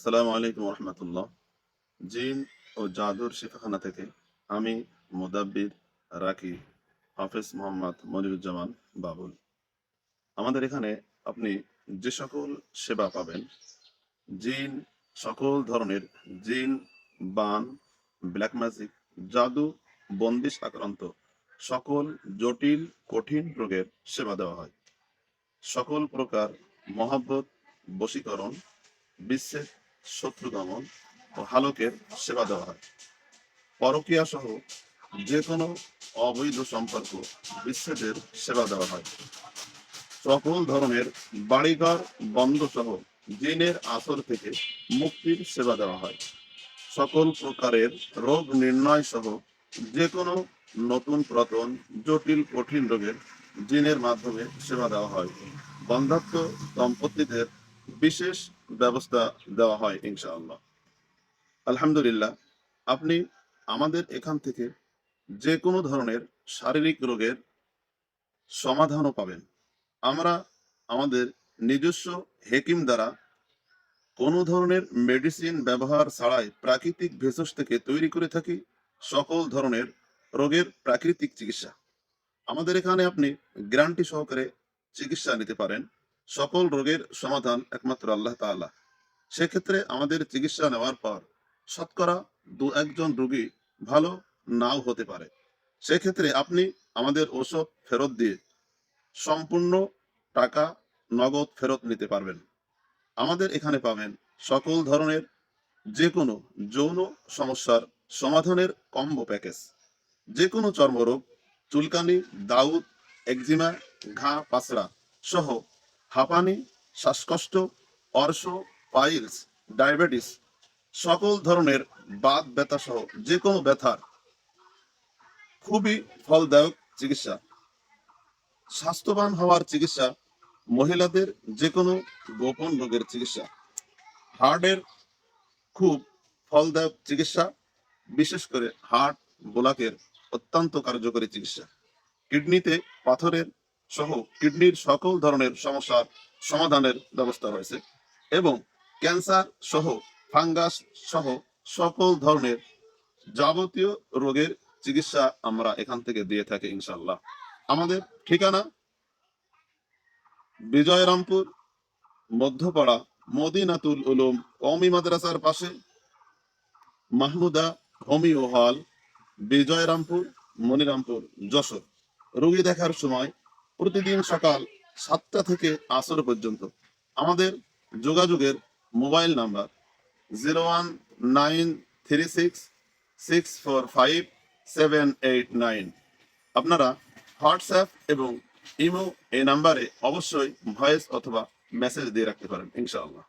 আসসালামু আলাইকুম রহমতুল্লাহ। জিন ও জাদুর শিফাখানা থেকে আমি মুদাব্বির রাকি হাফেজ মোহাম্মদ মনিরুজ্জামান বাবুল। আমাদের এখানে আপনি যে সকল সেবা পাবেন, জিন, সকল ধরনের জিন, বান, ব্ল্যাক ম্যাজিক, জাদু, বন্দিশ আক্রান্ত সকল জটিল কঠিন রোগের সেবা দেওয়া হয়। সকল প্রকার মহাব্বত, বশীকরণ, বিচ্ছেদ, শত্রু দমন ও হালকের সেবা দেওয়া হয়। পরকীয়া সহ যে কোনো অবৈধ সম্পর্ক বিচ্ছেদের সেবা দেওয়া হয়। সকল ধরনের বাড়িঘর বন্ধ সহ জিনের আসর থেকে মুক্তির সেবা দেওয়া হয়। সকল প্রকারের রোগ নির্ণয় সহ যে কোনো নতুন পুরাতন জটিল কঠিন রোগের জিনের মাধ্যমে সেবা দেওয়া হয়। বন্ধাত্ম দম্পতিদের বিশেষ ব্যবস্থা দেওয়া হয় ইনশাআল্লাহ। আলহামদুলিল্লাহ, আপনি আমাদের এখান থেকে যে কোনো ধরনের শারীরিক রোগের সমাধানও পাবেন। আমরা আমাদের নিজস্ব হেকিম দ্বারা কোনো ধরনের মেডিসিন ব্যবহার ছাড়াই প্রাকৃতিক ভেষজ থেকে তৈরি করে থাকি সকল ধরনের রোগের প্রাকৃতিক চিকিৎসা। আমাদের এখানে আপনি গ্যারান্টি সহকারে চিকিৎসা নিতে পারেন। সকল রোগের সমাধান একমাত্র আল্লাহ তাআলা। সেক্ষেত্রে আমাদের চিকিৎসা নেওয়ার পর শতকরা দু একজন রোগী ভালো নাও হতে পারে। সেক্ষেত্রে আপনি আমাদের ওষুধ ফেরত দিয়ে সম্পূর্ণ টাকা নগদ ফেরত নিতে পারবেন। আমাদের এখানে পাবেন সকল ধরনের যে কোনো যৌন সমস্যার সমাধানের কম্বো প্যাকেজ। যে কোনো চর্মরোগ, চুলকানি, দাউদ, একজিমা, ঘা, পাসরা সহ হাঁপানি, শ্বাসকষ্ট, অর্শ, পাইলস, ডায়াবেটিস, সকল ধরনের বাত ব্যথা সহ যে কোনো ব্যথার খুবই ফলদায়ক চিকিৎসা। স্বাস্থ্যবান হওয়ার চিকিৎসা, মহিলাদের যে কোনো গোপন রোগের চিকিৎসা, হার্টের খুব ফলদায়ক চিকিৎসা, বিশেষ করে হার্ট ব্লকের অত্যন্ত কার্যকরী চিকিৎসা, কিডনিতে পাথরের সহ কিডনির সকল ধরনের সমস্যার সমাধানের ব্যবস্থা রয়েছে এবং ক্যান্সার সহ ফাঙ্গাস সহ সকল ধরনের যাবতীয় রোগের চিকিৎসা আমরা এখান থেকে দিয়ে থাকি ইনশাল্লাহ। আমাদের ঠিকানা বিজয়রামপুর, মধ্যপাড়া, মদিনাতুল উলুম কওমি মাদ্রাসার পাশে, মাহমুদা হোমিও হল, বিজয়রামপুর, মনিরামপুর, যশোর। রোগী দেখার সময় প্রতিদিন সকাল 7টা থেকে আসর পর্যন্ত। আমাদের যোগাযোগের মোবাইল নাম্বার 01936645789। আপনারা হোয়াটসঅ্যাপ এবং ইমো এই নাম্বারে অবশ্যই ভয়েস অথবা মেসেজ দিয়ে রাখতে পারেন ইনশাআল্লাহ।